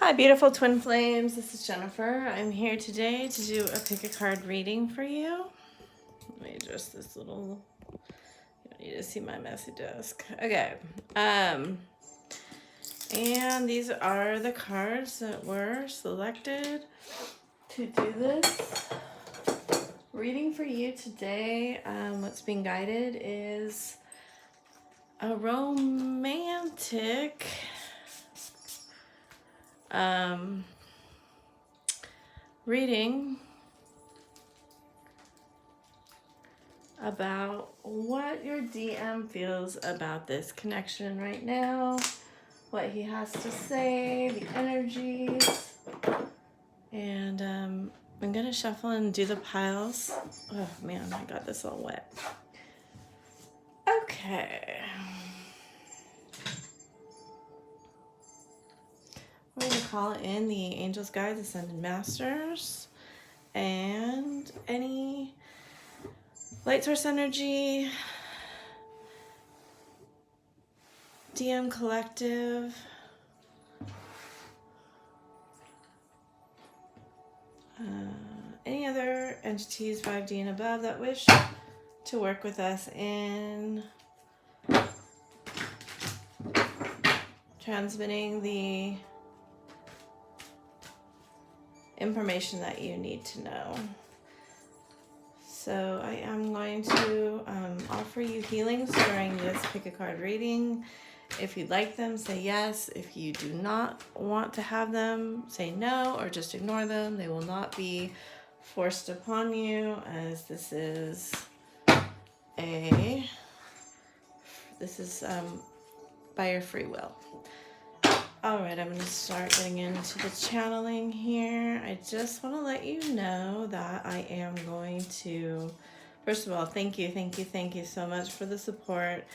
Hi, beautiful twin flames. This is Jennifer. I'm here today to do a pick a card reading for you. Let me adjust this little. You don't need to see my messy desk. Okay. And these are the cards that were selected to do this reading for you today. What's being guided is a romantic reading about what your DM feels about this connection right now, what he has to say, the energies. And I'm gonna shuffle and do the piles. Oh man, I got this all wet. Okay. We're gonna call in the angels, guides, ascended masters, and any light source energy, DM collective, any other entities 5D and above that wish to work with us in transmitting the information that you need to know. So I am going to offer you healings during this pick a card reading. If you'd like them, say yes. If you do not want to have them, say no or just ignore them. They will not be forced upon you, as this is by your free will. All right, I'm going to start getting into the channeling here. I just want to let you know that I am going to, first of all, thank you so much for the support,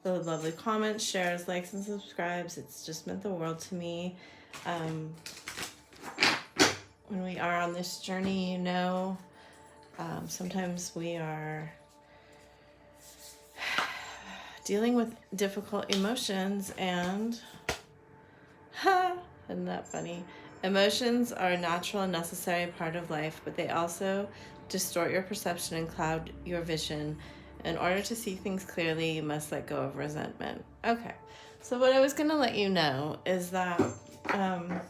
the lovely comments, shares, likes, and subscribes. It's just meant the world to me. When we are on this journey, you know, sometimes we are dealing with difficult emotions, and isn't that funny? Emotions are a natural and necessary part of life, but they also distort your perception and cloud your vision. In order to see things clearly, you must let go of resentment. Okay, so what I was going to let you know is that I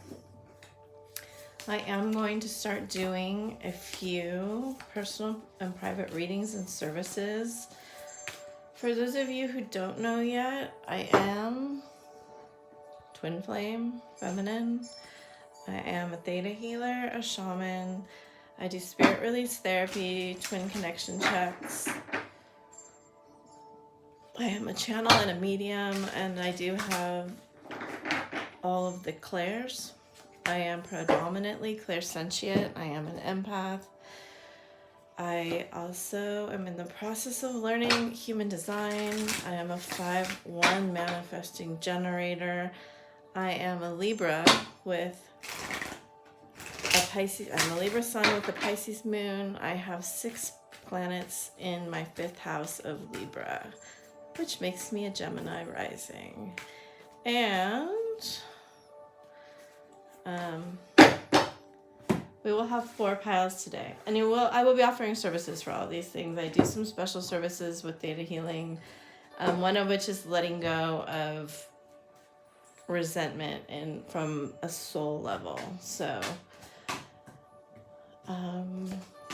am going to start doing a few personal and private readings and services. For those of you who don't know yet, I am twin flame, feminine. I am a theta healer, a shaman. I do spirit release therapy, twin connection checks. I am a channel and a medium, and I do have all of the clairs. I am predominantly clairsentient. I am an empath. I also am in the process of learning human design. I am a 5/1 manifesting generator. I am a Libra with a Pisces. I'm a Libra sun with a Pisces moon. I have 6 planets in my 5th house of Libra, which makes me a Gemini rising. And we will have 4 piles today. And I will be offering services for all these things. I do some special services with theta healing, one of which is letting go of resentment and from a soul level. So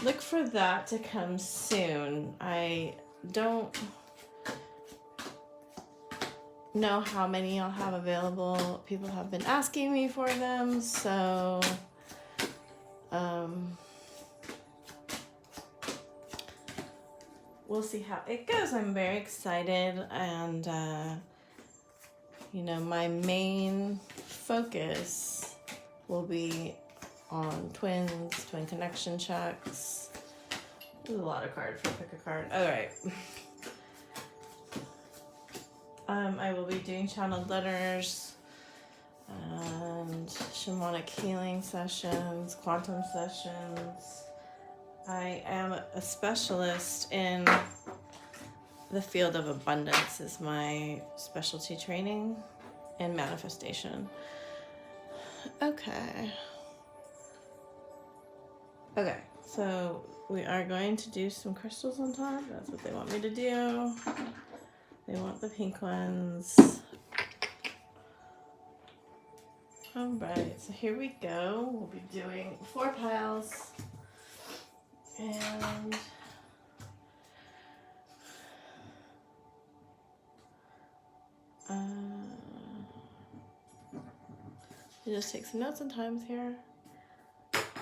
look for that to come soon. I don't know how many I'll have available. People have been asking me for them, so we'll see how it goes. I'm very excited, and my main focus will be on twins, twin connection checks. There's a lot of cards for pick a card. All right. I will be doing channeled letters and shamanic healing sessions, quantum sessions. I am a specialist in the field of abundance, is my specialty training, and manifestation. Okay. Okay, so we are going to do some crystals on top. That's what they want me to do. They want the pink ones. Alright, so here we go. We'll be doing 4 piles. And just take some notes and times here.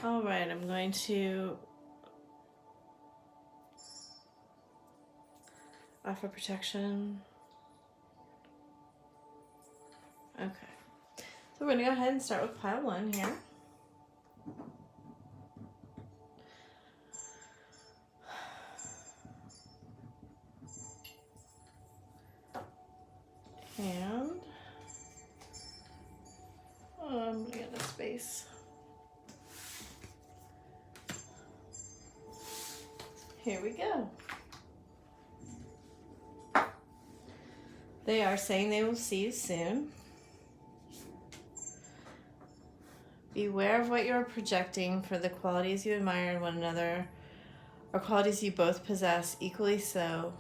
Alright, I'm going to offer protection. Okay. So we're going to go ahead and start with pile 1 here. And I'm going to get a space. Here we go. They are saying they will see you soon. Beware of what you're projecting, for the qualities you admire in one another are qualities you both possess, equally so.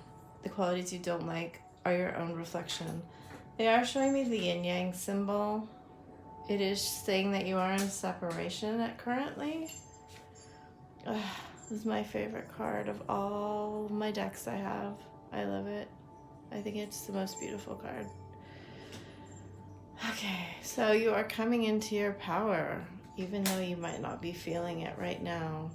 The qualities you don't like are your own reflection. They are showing me the yin-yang symbol. It is saying that you are in separation currently. This is my favorite card of all my decks I have. I love it. I think it's the most beautiful card. Okay, so you are coming into your power, even though you might not be feeling it right now.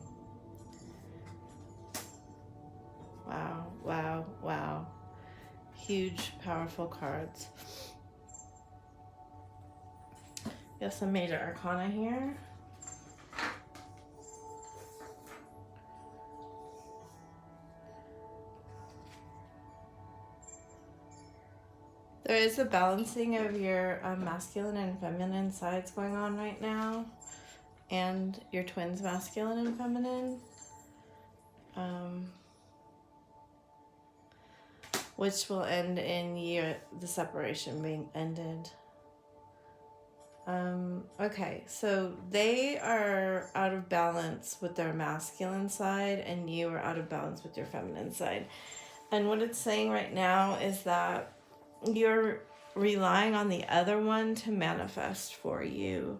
Wow, wow, wow. Huge, powerful cards. Got some major arcana here. There is a balancing of your masculine and feminine sides going on right now, and your twins, masculine and feminine, which will end in the separation being ended. Okay, so they are out of balance with their masculine side, and you are out of balance with your feminine side. And what it's saying right now is that you're relying on the other one to manifest for you.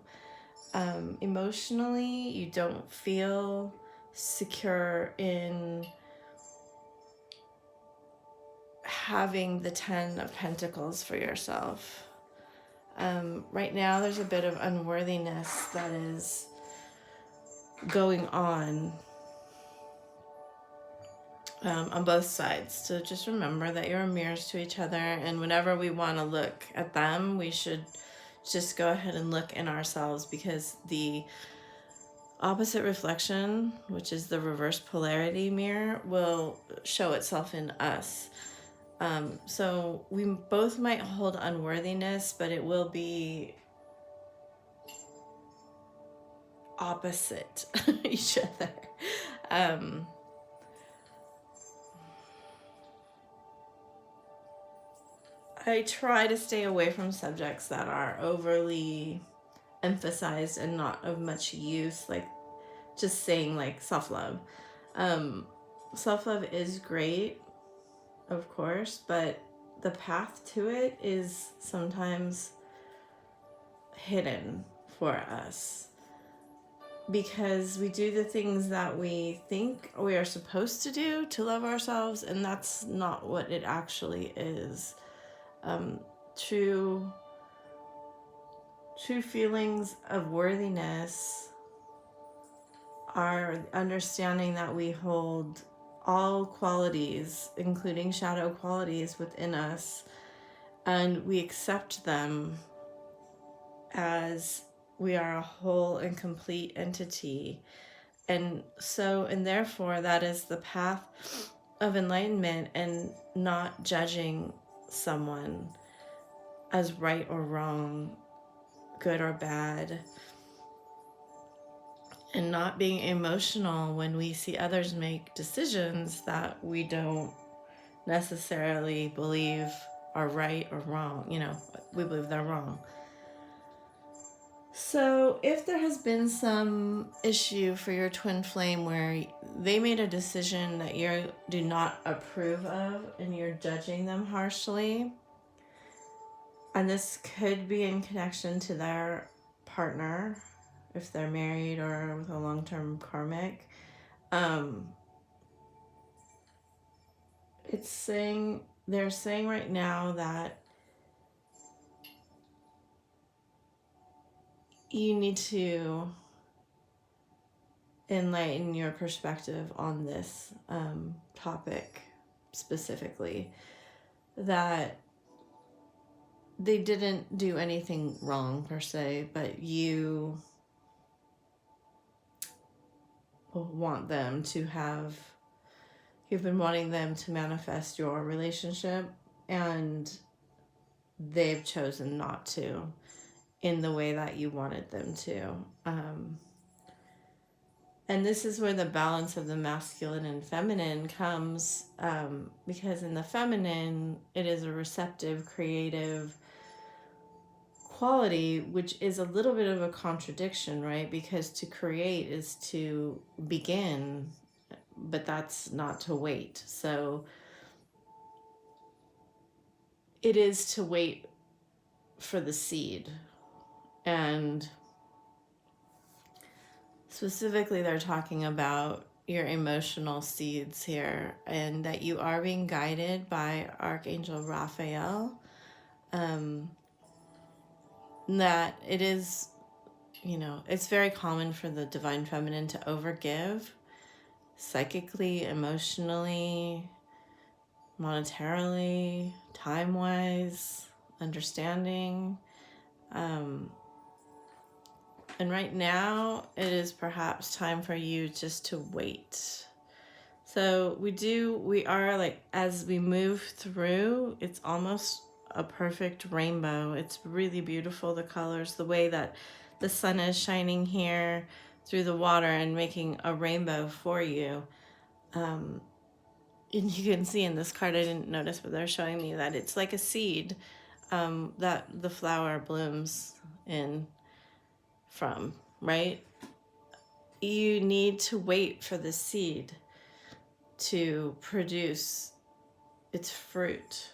Emotionally, you don't feel secure in having the 10 of Pentacles for yourself. Right now, there's a bit of unworthiness that is going on both sides. So just remember that you're mirrors to each other, and whenever we want to look at them, we should just go ahead and look in ourselves, because the opposite reflection, which is the reverse polarity mirror, will show itself in us. So we both might hold unworthiness, but it will be opposite each other. I try to stay away from subjects that are overly emphasized and not of much use, like just saying like self-love. Self-love is great, of course, but the path to it is sometimes hidden for us, because we do the things that we think we are supposed to do to love ourselves, and that's not what it actually is. True feelings of worthiness are understanding that we hold all qualities, including shadow qualities, within us, and we accept them as we are a whole and complete entity. And therefore, that is the path of enlightenment, and not judging someone as right or wrong, good or bad, and not being emotional when we see others make decisions that we don't necessarily believe are right or wrong. We believe they're wrong. So, if there has been some issue for your twin flame where they made a decision that you do not approve of and you're judging them harshly, and this could be in connection to their partner, if they're married or with a long-term karmic, they're saying right now that you need to enlighten your perspective on this topic specifically, that they didn't do anything wrong per se, but you've been wanting them to manifest your relationship, and they've chosen not to in the way that you wanted them to. And this is where the balance of the masculine and feminine comes, because in the feminine, it is a receptive, creative quality, which is a little bit of a contradiction, right? Because to create is to begin, but that's not to wait. So it is to wait for the seed. And specifically, they're talking about your emotional seeds here, and that you are being guided by Archangel Raphael. That it is, it's very common for the divine feminine to overgive psychically, emotionally, monetarily, time-wise, understanding. And right now, it is perhaps time for you just to wait. So we are like, as we move through, it's almost a perfect rainbow. It's really beautiful, the colors, the way that the sun is shining here through the water and making a rainbow for you. And you can see in this card, I didn't notice, but they're showing me that it's like a seed that the flower blooms in from, right? You need to wait for the seed to produce its fruit.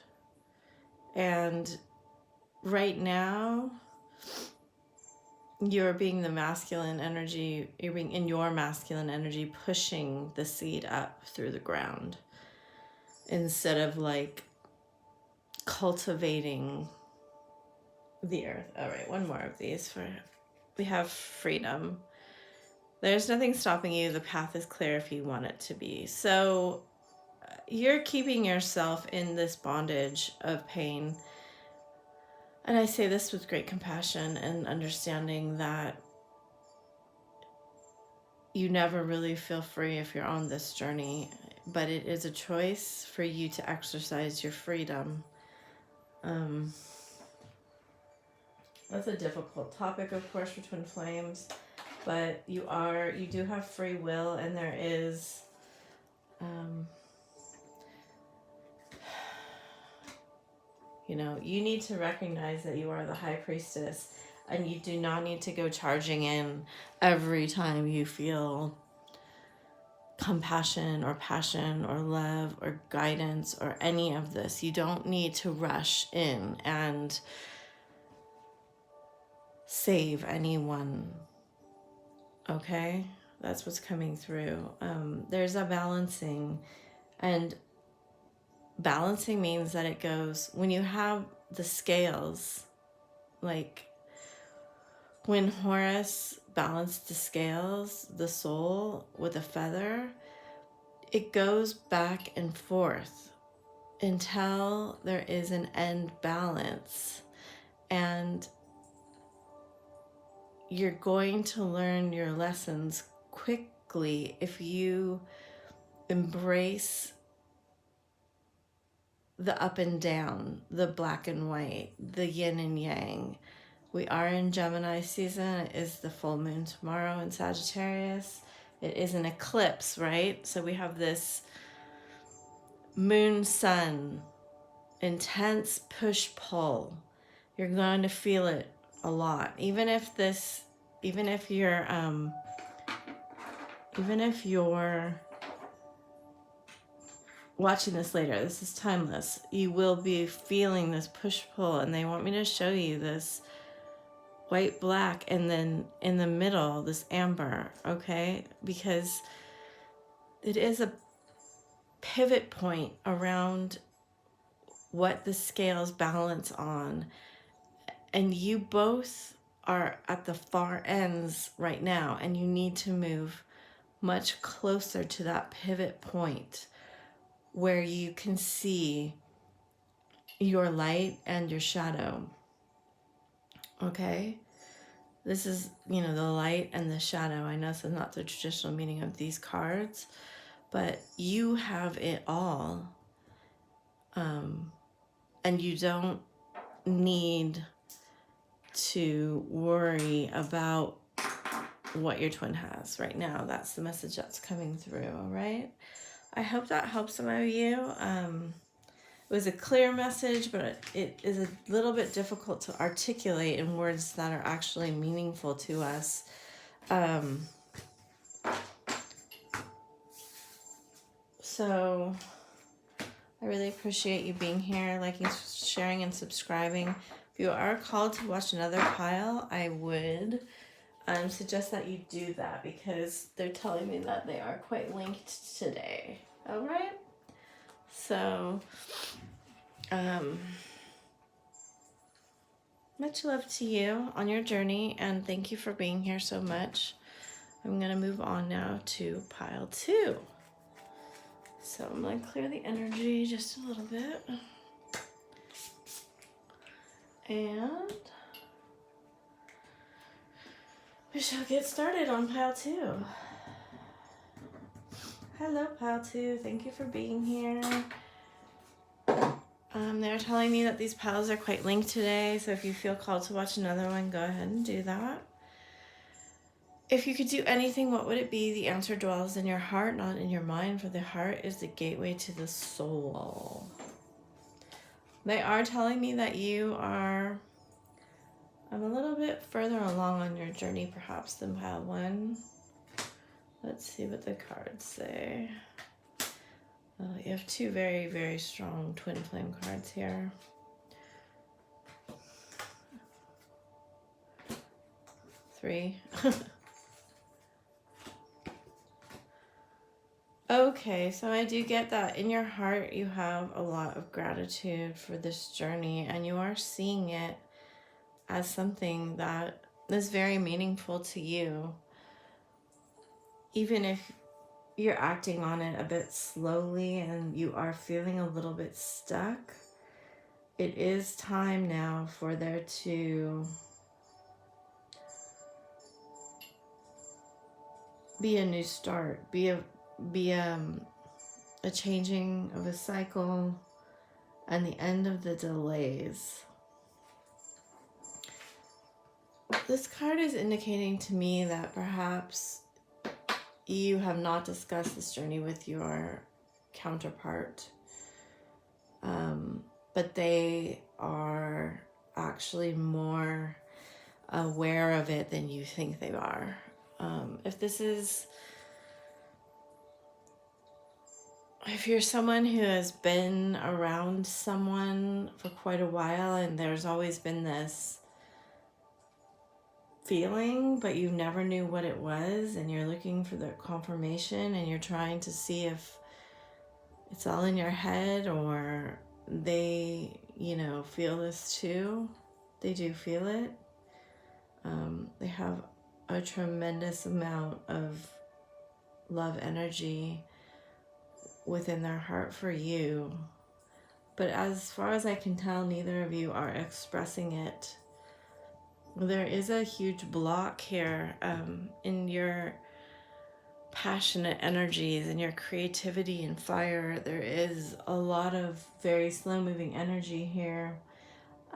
And right now, you're being the masculine energy, you're being in your masculine energy, pushing the seed up through the ground instead of like cultivating the earth. All right, one more of these we have freedom. There's nothing stopping you. The path is clear if you want it to be. So you're keeping yourself in this bondage of pain. And I say this with great compassion and understanding that you never really feel free if you're on this journey, but it is a choice for you to exercise your freedom. That's a difficult topic, of course, for twin flames, but you do have free will, and there is you need to recognize that you are the high priestess, and you do not need to go charging in every time you feel compassion or passion or love or guidance or any of this. You don't need to rush in and save anyone. Okay? That's what's coming through. There's a balancing, and balancing means that it goes, when you have the scales, like when Horus balanced the scales, the soul with a feather, it goes back and forth until there is an end balance. And you're going to learn your lessons quickly if you embrace the up and down, the black and white, the yin and yang. We are in Gemini season. It is the full moon tomorrow in Sagittarius. It is an eclipse, right? So we have this moon sun, intense push-pull. You're going to feel it a lot. Even if you're watching this later, this is timeless, you will be feeling this push-pull, and they want me to show you this white, black, and then in the middle, this amber, okay? Because it is a pivot point around what the scales balance on. And you both are at the far ends right now, and you need to move much closer to that pivot point where you can see your light and your shadow. Okay? This is, the light and the shadow. I know this is not the traditional meaning of these cards, but you have it all. And you don't need to worry about what your twin has right now. That's the message that's coming through, all right? I hope that helps some of you. It was a clear message, but it is a little bit difficult to articulate in words that are actually meaningful to us. So I really appreciate you being here, liking, sharing, and subscribing. If you are called to watch another pile, I would suggest that you do that, because they're telling me that they are quite linked today. All right? So, much love to you on your journey, and thank you for being here so much. I'm going to move on now to pile 2. So I'm going to clear the energy just a little bit. And we shall get started on pile 2. Hello, pile 2. Thank you for being here. They're telling me that these piles are quite linked today, so if you feel called to watch another one, go ahead and do that. If you could do anything, what would it be? The answer dwells in your heart, not in your mind, for the heart is the gateway to the soul. They are telling me that I'm a little bit further along on your journey, perhaps, than pile 1. Let's see what the cards say. Oh, you have 2 very, very strong twin flame cards here. Three. Okay, so I do get that in your heart you have a lot of gratitude for this journey, and you are seeing it as something that is very meaningful to you. Even if you're acting on it a bit slowly and you are feeling a little bit stuck, it is time now for there to be a new start, be a changing of a cycle and the end of the delays. This card is indicating to me that perhaps you have not discussed this journey with your counterpart, but they are actually more aware of it than you think they are. If you're someone who has been around someone for quite a while and there's always been this feeling, but you never knew what it was, and you're looking for the confirmation, and you're trying to see if it's all in your head or they, feel this too. They do feel it. They have a tremendous amount of love energy within their heart for you. But as far as I can tell, neither of you are expressing it. There is a huge block here in your passionate energies and your creativity and fire. There is a lot of very slow-moving energy here.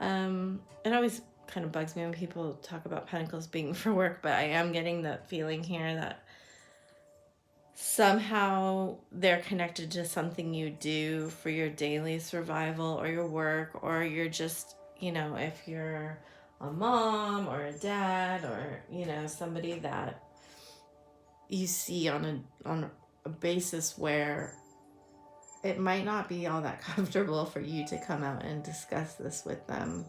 It always kind of bugs me when people talk about pentacles being for work, but I am getting that feeling here that somehow they're connected to something you do for your daily survival or your work, or you're just, if you're a mom or a dad, or, you know, somebody that you see on a basis where it might not be all that comfortable for you to come out and discuss this with them.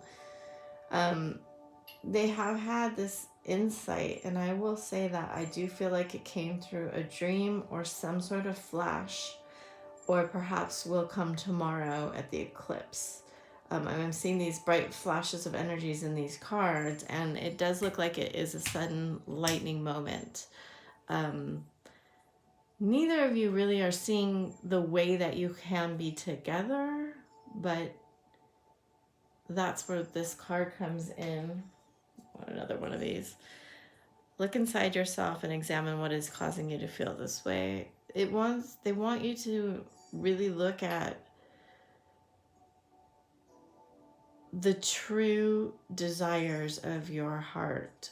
They have had this insight, and I will say that I do feel like it came through a dream or some sort of flash, or perhaps will come tomorrow at the eclipse. I'm seeing these bright flashes of energies in these cards, and it does look like it is a sudden lightning moment. Neither of you really are seeing the way that you can be together, but that's where this card comes in. Another one of these. Look inside yourself and examine what is causing you to feel this way. They want you to really look at the true desires of your heart,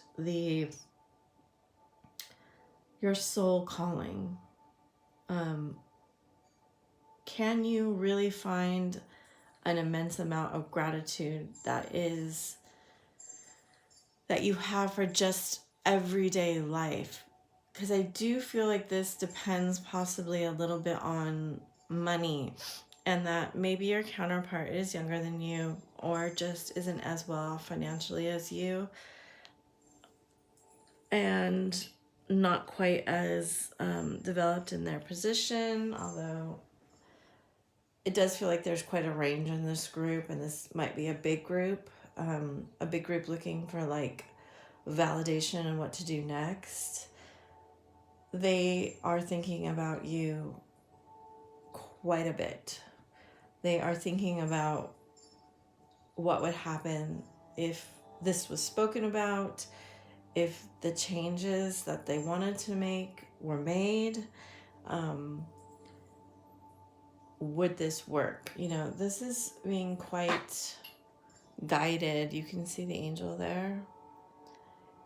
your soul calling. Can you really find an immense amount of gratitude that you have for just everyday life? Because I do feel like this depends possibly a little bit on money, and that maybe your counterpart is younger than you or just isn't as well off financially as you, and not quite as developed in their position, although it does feel like there's quite a range in this group, and this might be a big group looking for like validation and what to do next. They are thinking about you quite a bit. They are thinking about what would happen if this was spoken about, if the changes that they wanted to make were made. Would this work? You know, this is being quite guided. You can see the angel there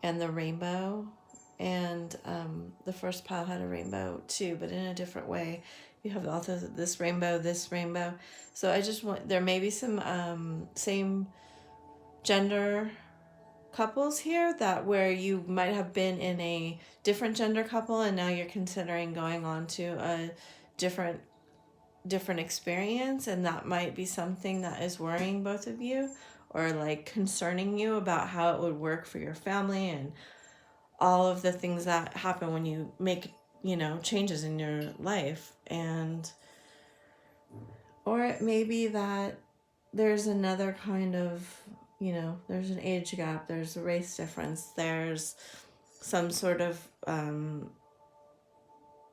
and the rainbow, and the first pile had a rainbow too, but in a different way. You have also this rainbow. So I just want, there may be some same gender couples here, that where you might have been in a different gender couple and now you're considering going on to a different experience, and that might be something that is worrying both of you, or like concerning you about how it would work for your family and all of the things that happen when you make, you know, changes in your life. And or it may be that there's another kind of, you know, there's an age gap, there's a race difference, there's some sort of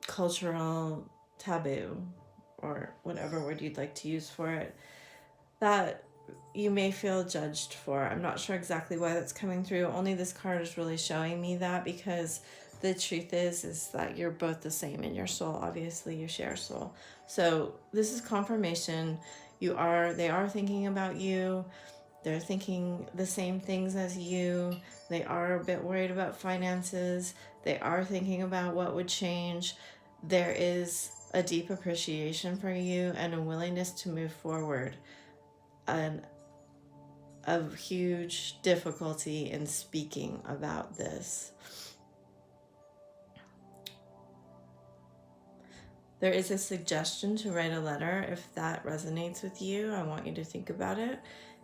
cultural taboo, or whatever word you'd like to use for it, that you may feel judged for. I'm not sure exactly why that's coming through. Only this card is really showing me that, because the truth is that you're both the same in your soul. Obviously, you share soul. So this is confirmation. They are thinking about you. They're thinking the same things as you. They are a bit worried about finances. They are thinking about what would change. There is a deep appreciation for you and a willingness to move forward, and a huge difficulty in speaking about this. There is a suggestion to write a letter. If that resonates with you, I want you to think about it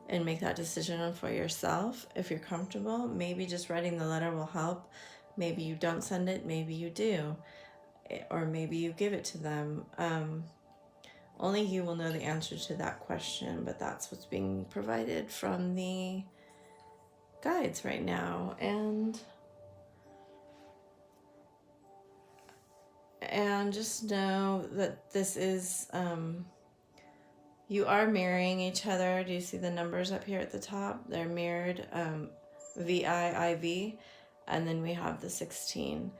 and make that decision for yourself. If you're comfortable, maybe just writing the letter will help. Maybe you don't send it, maybe you do, or maybe you give it to them. Only you will know the answer to that question, but that's what's being provided from the guides right now. And just know that this is, you are mirroring each other. Do you see the numbers up here at the top? They're mirrored, VIIV, and then we have the 16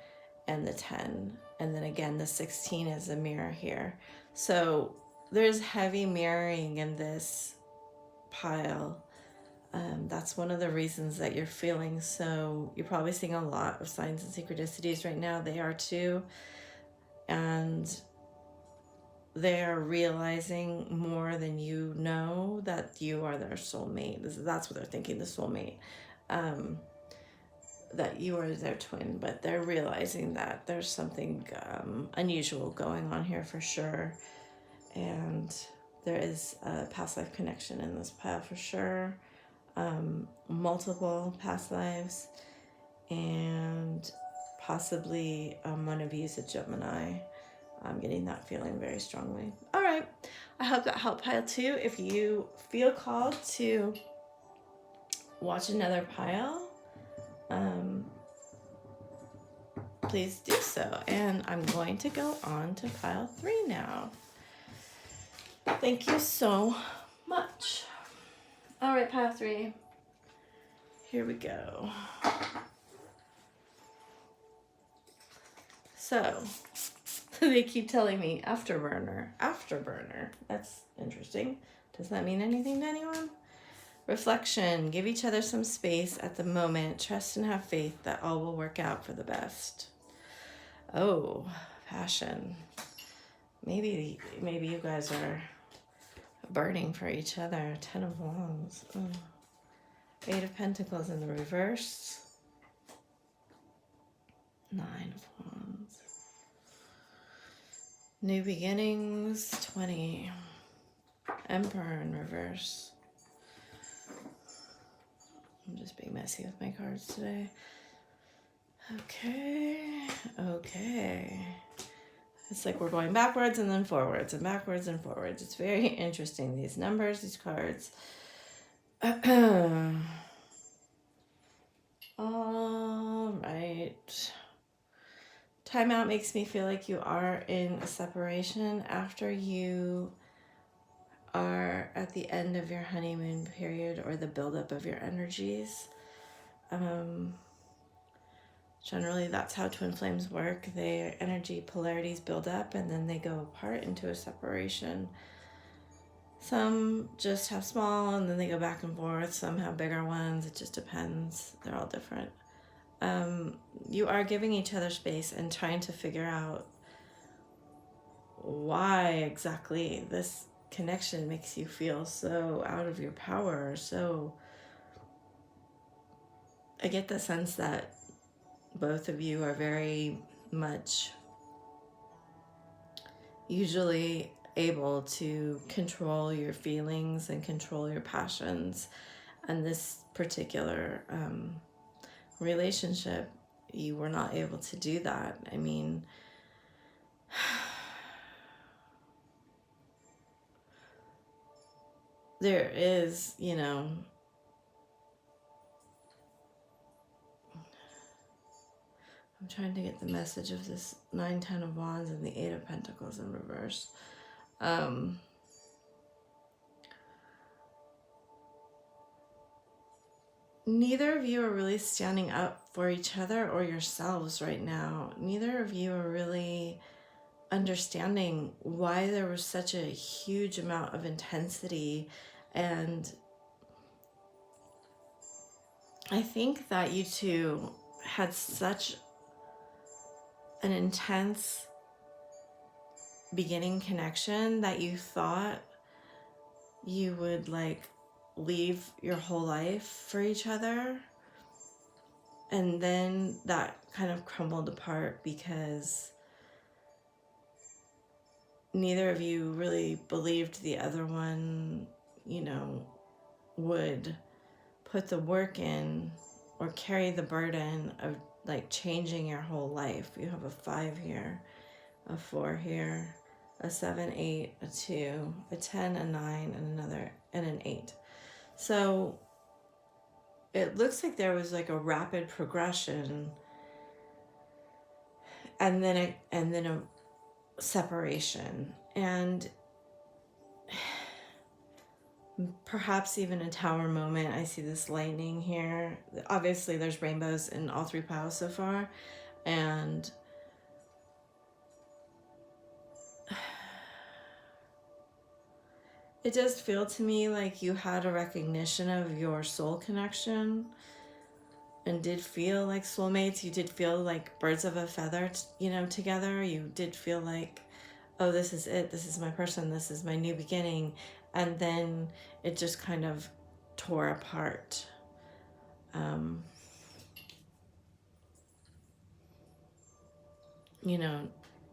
and the 10, and then again the 16 is a mirror here. So there's heavy mirroring in this pile. That's one of the reasons that you're feeling so, you're probably seeing a lot of signs and synchronicities right now. They are too. And they are realizing more than you know that you are their soulmate. That's what they're thinking, the soulmate. that you are their twin, but they're realizing that there's something unusual going on here for sure. And there is a past life connection in this pile for sure. Multiple past lives, and possibly one of you is a Gemini. I'm getting that feeling very strongly. All right. I hope that helped pile 2. If you feel called to watch another pile, please do so. And I'm going to go on to pile 3 now. Thank you so much. All right, pile 3. Here we go. So, they keep telling me afterburner. That's interesting. Does that mean anything to anyone? Reflection. Give each other some space at the moment. Trust and have faith that all will work out for the best. Oh, passion. Maybe you guys are burning for each other. 10 of Wands. Oh. 8 of Pentacles in the reverse. 9 of Wands. New beginnings. 20. Emperor in reverse. I'm just being messy with my cards today. Okay. It's like we're going backwards and then forwards and backwards and forwards. It's very interesting, these numbers, these cards. All right. Timeout makes me feel like you are in a separation after you are at the end of your honeymoon period or the buildup of your energies. Generally, that's how twin flames work. Their energy polarities build up and then they go apart into a separation. Some just have small and then they go back and forth. Some have bigger ones. It just depends. They're all different. You are giving each other space and trying to figure out why exactly this connection makes you feel so out of your power. So I get the sense that both of you are very much usually able to control your feelings and control your passions. And this particular relationship, you were not able to do that. I mean, there is, I'm trying to get the message of this 9, 10 of Wands and the 8 of Pentacles in reverse. Neither of you are really standing up for each other or yourselves right now. Neither of you are really understanding why there was such a huge amount of intensity. And I think that you two had such an intense beginning connection that you thought you would leave your whole life for each other, and then that kind of crumbled apart because neither of you really believed the other one, would put the work in or carry the burden of changing your whole life. You have a 5 here, a 4 here, a 7, 8, a 2, a 10, a 9, and an 8. So it looks like there was a rapid progression and then a separation, and perhaps even a tower moment. I see this lightning here. Obviously there's rainbows in all 3 piles so far, and it does feel to me like you had a recognition of your soul connection and did feel like soulmates. You did feel like birds of a feather, together. You did feel like, oh, this is it. This is my person. This is my new beginning. And then it just kind of tore apart. You know,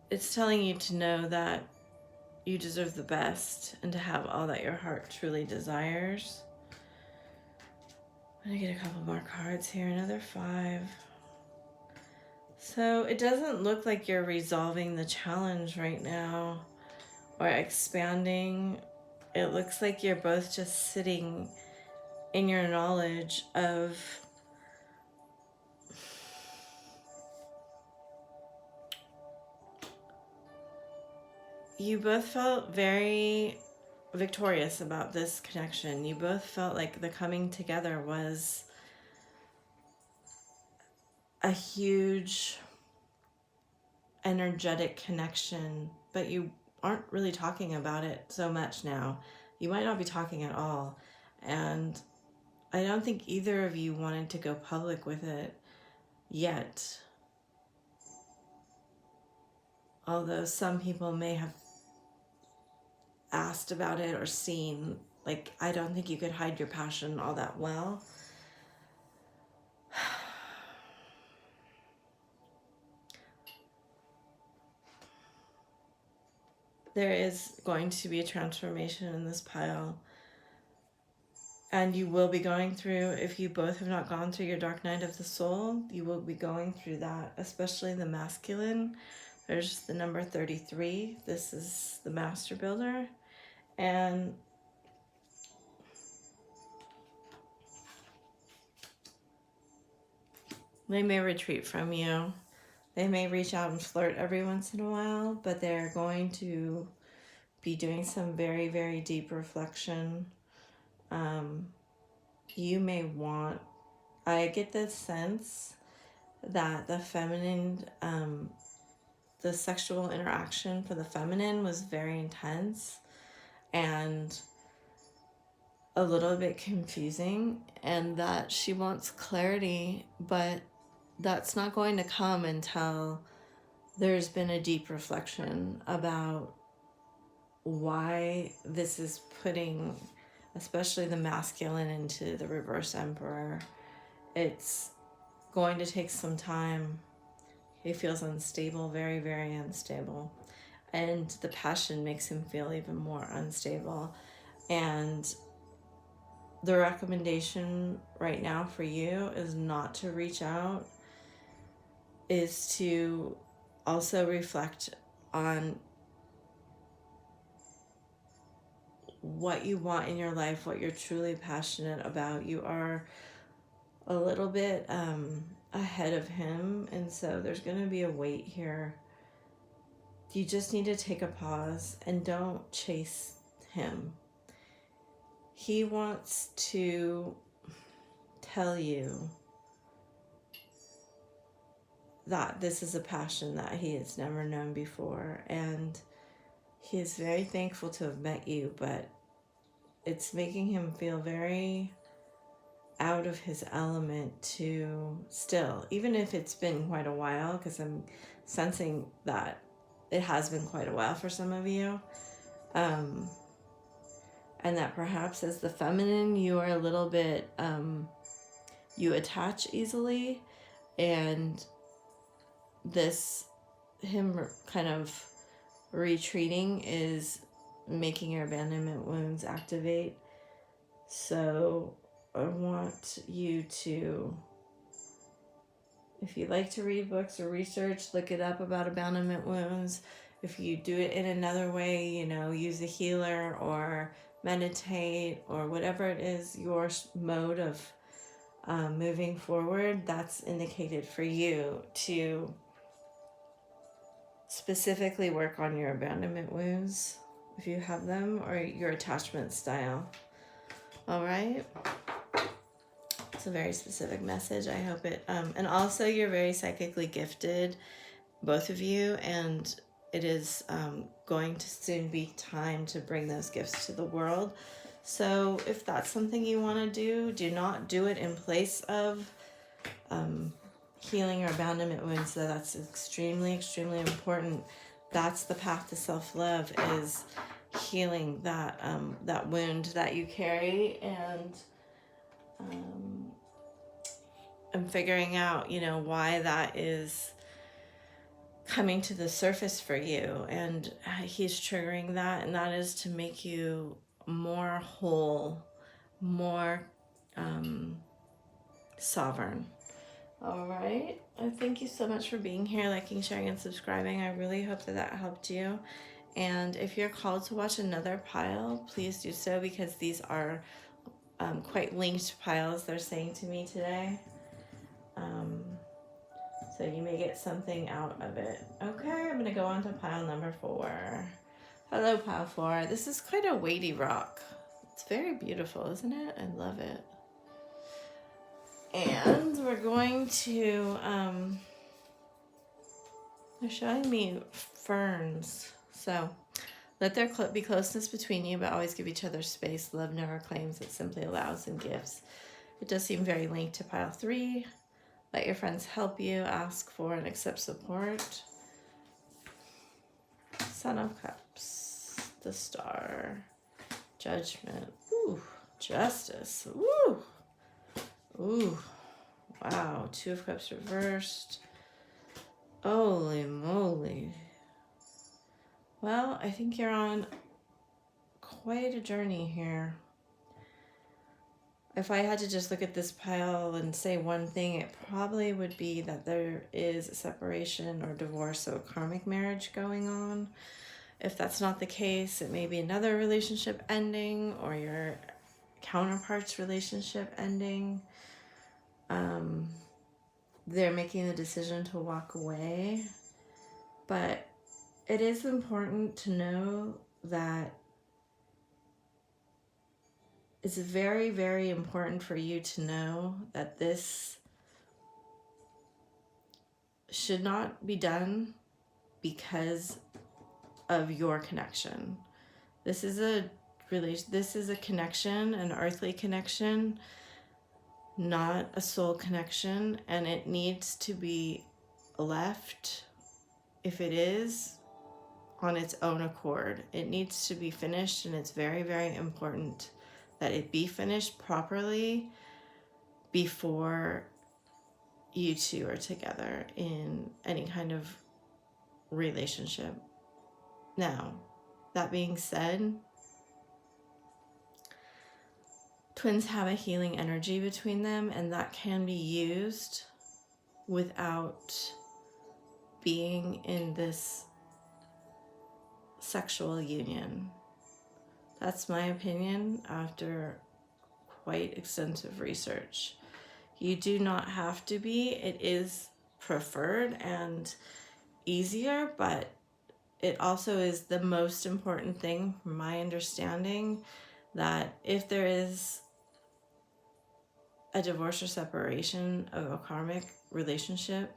it's telling you to know that you deserve the best and to have all that your heart truly desires. I'm gonna get a couple more cards here, another 5. So it doesn't look like you're resolving the challenge right now or expanding. It looks like you're both just sitting in your knowledge of you both felt very victorious about this connection. You both felt like the coming together was a huge energetic connection, but you aren't really talking about it so much now. You might not be talking at all. And I don't think either of you wanted to go public with it yet. Although some people may have asked about it or seen, like, I don't think you could hide your passion all that well. There is going to be a transformation in this pile. And you will be going through, if you both have not gone through your dark night of the soul, you will be going through that, especially the masculine. There's the number 33. This is the master builder. And they may retreat from you. They may reach out and flirt every once in a while, but they're going to be doing some very, very deep reflection. You may want, I get the sense that the feminine, the sexual interaction for the feminine was very intense and a little bit confusing, and that she wants clarity, but that's not going to come until there's been a deep reflection about why this is putting especially the masculine into the reverse emperor. It's going to take some time. He feels unstable, very, very unstable. And the passion makes him feel even more unstable. And the recommendation right now for you is not to reach out, is to also reflect on what you want in your life, what you're truly passionate about. You are a little bit ahead of him, and so there's going to be a wait here. You just need to take a pause and don't chase him. He wants to tell you that this is a passion that he has never known before, and he is very thankful to have met you, but it's making him feel very out of his element to still, even if it's been quite a while, because I'm sensing that it has been quite a while for some of you, and that perhaps as the feminine, you are a little bit, you attach easily, and this, him kind of retreating is making your abandonment wounds activate. So I want you to, if you like to read books or research, look it up about abandonment wounds. If you do it in another way, you know, use a healer or meditate or whatever it is, your mode of moving forward, that's indicated for you to specifically work on your abandonment wounds, if you have them, or your attachment style. All right. It's a very specific message. I hope it, and also you're very psychically gifted, both of you, and it is going to soon be time to bring those gifts to the world. So if that's something you want to do not do it in place of healing your abandonment wounds. So that's extremely, extremely important. That's the path to self-love, is healing that that wound that you carry. And am figuring out, you know, why that is coming to the surface for you, and he's triggering that, and that is to make you more whole, more sovereign. All right. Thank you so much for being here, liking, sharing, and subscribing. I really hope that that helped you. And if you're called to watch another pile, please do so, because these are quite linked piles, they're saying to me today. So you may get something out of it. Okay, I'm going to go on to pile number 4. Hello, pile 4. This is quite a weighty rock. It's very beautiful, isn't it? I love it. And we're going to, they're showing me ferns. So let there be closeness between you, but always give each other space. Love never claims, it simply allows and gives. It does seem very linked to pile 3. Let your friends help you, ask for and accept support. Son of Cups, the Star, Judgment, ooh, Justice, ooh, ooh, wow, 2 of Cups reversed. Holy moly. Well, I think you're on quite a journey here. If I had to just look at this pile and say one thing, it probably would be that there is a separation or divorce, so a karmic marriage going on. If that's not the case, it may be another relationship ending or your counterpart's relationship ending. They're making the decision to walk away. But it is important to know that it's very, very important for you to know that this should not be done because of your connection. This is a connection, an earthly connection, not a soul connection, and it needs to be left, if it is, on its own accord. It needs to be finished, and it's very, very important that it be finished properly before you two are together in any kind of relationship. Now, that being said, twins have a healing energy between them, and that can be used without being in this sexual union. That's my opinion after quite extensive research. You do not have to be. It is preferred and easier, but it also is the most important thing, from my understanding, that if there is a divorce or separation of a karmic relationship,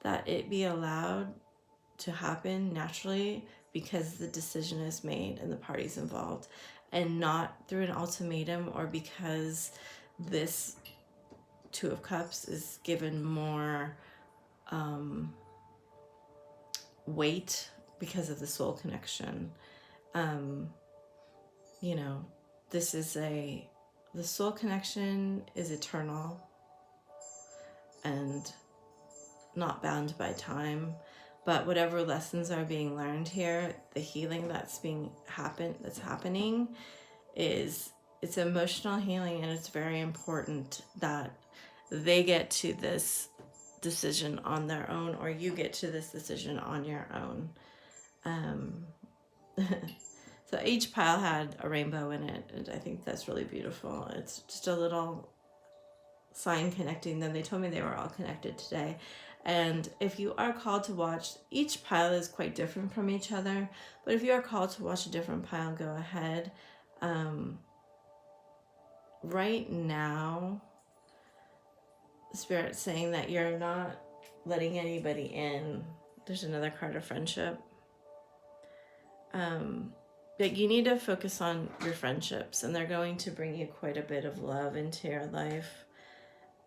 that it be allowed to happen naturally because the decision is made and the parties involved, and not through an ultimatum or because this 2 of Cups is given more weight because of the soul connection. You know, the soul connection is eternal and not bound by time. But whatever lessons are being learned here, the healing that's happening it's emotional healing, and it's very important that they get to this decision on their own, or you get to this decision on your own. So each pile had a rainbow in it, and I think that's really beautiful. It's just a little sign connecting them. They told me they were all connected today. And if you are called to watch, each pile is quite different from each other, but if you are called to watch a different pile, go ahead. Right now, Spirit's saying that you're not letting anybody in. There's another card of friendship. But you need to focus on your friendships, and they're going to bring you quite a bit of love into your life,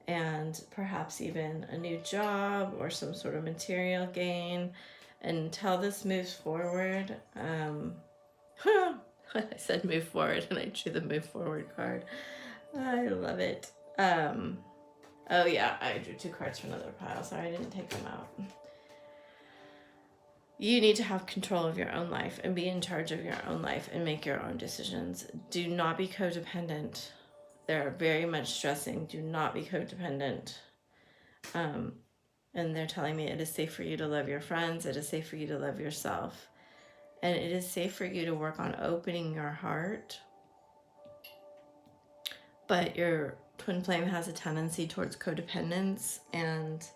and perhaps even a new job or some sort of material gain until this moves forward. I said move forward, and I drew the move forward card. I love it. Oh yeah, I drew 2 cards for another pile. Sorry, I didn't take them out. You need to have control of your own life and be in charge of your own life and make your own decisions. Do not be codependent. They're very much stressing. Do not be codependent. And they're telling me it is safe for you to love your friends. It is safe for you to love yourself. And it is safe for you to work on opening your heart. But your twin flame has a tendency towards codependence, and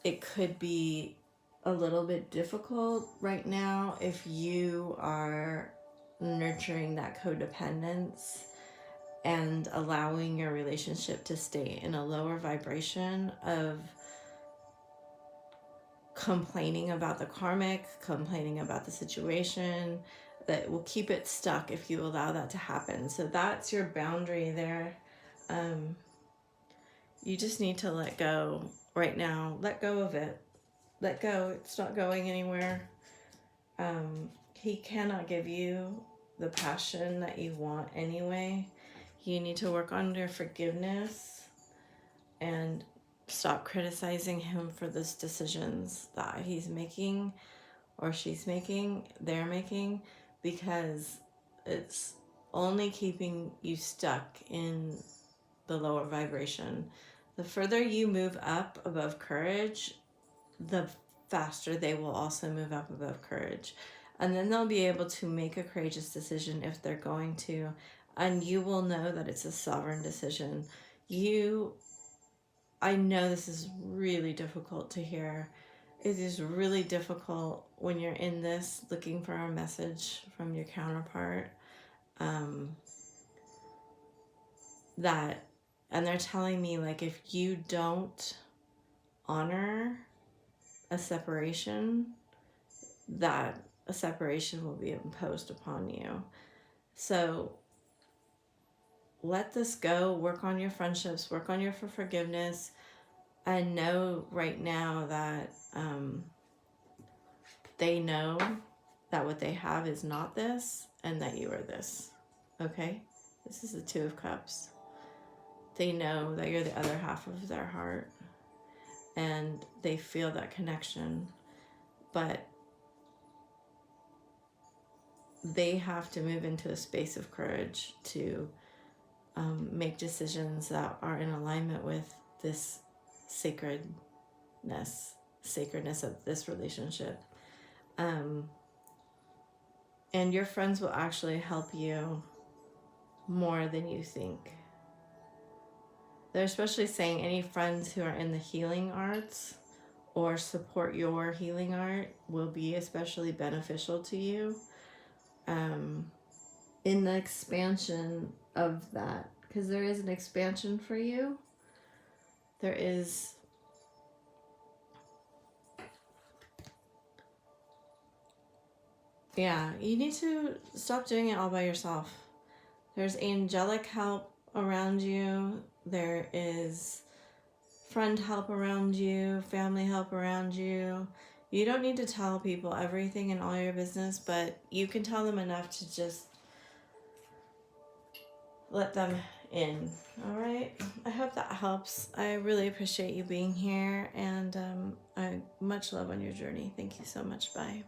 it could be a little bit difficult right now if you are nurturing that codependence and allowing your relationship to stay in a lower vibration of complaining about the karmic, complaining about the situation. That will keep it stuck if you allow that to happen. So that's your boundary there. You just need to let go right now. Let go of it. Let go. It's not going anywhere. He cannot give you the passion that you want anyway. You need to work on your forgiveness and stop criticizing him for those decisions that he's making or she's making, they're making, because it's only keeping you stuck in the lower vibration. The further you move up above courage, the faster they will also move up above courage. And then they'll be able to make a courageous decision if they're going to. And you will know that it's a sovereign decision. I know this is really difficult to hear. It is really difficult when you're in this looking for a message from your counterpart. And they're telling me, like, if you don't honor a separation, that a separation will be imposed upon you. So let this go. Work on your friendships. Work on your forgiveness. And know right now that they know that what they have is not this and that you are this. Okay? This is the 2 of Cups. They know that you're the other half of their heart. And they feel that connection. But they have to move into a space of courage to make decisions that are in alignment with this sacredness of this relationship. And your friends will actually help you more than you think. They're especially saying any friends who are in the healing arts or support your healing art will be especially beneficial to you in the expansion of that, because there is an expansion for you. There is you need to stop doing it all by yourself. There's angelic help around you. There is friend help around you, family help around you. You don't need to tell people everything in all your business, but you can tell them enough to just let them in. All right? I hope that helps. I really appreciate you being here, and I much love on your journey. Thank you so much. Bye.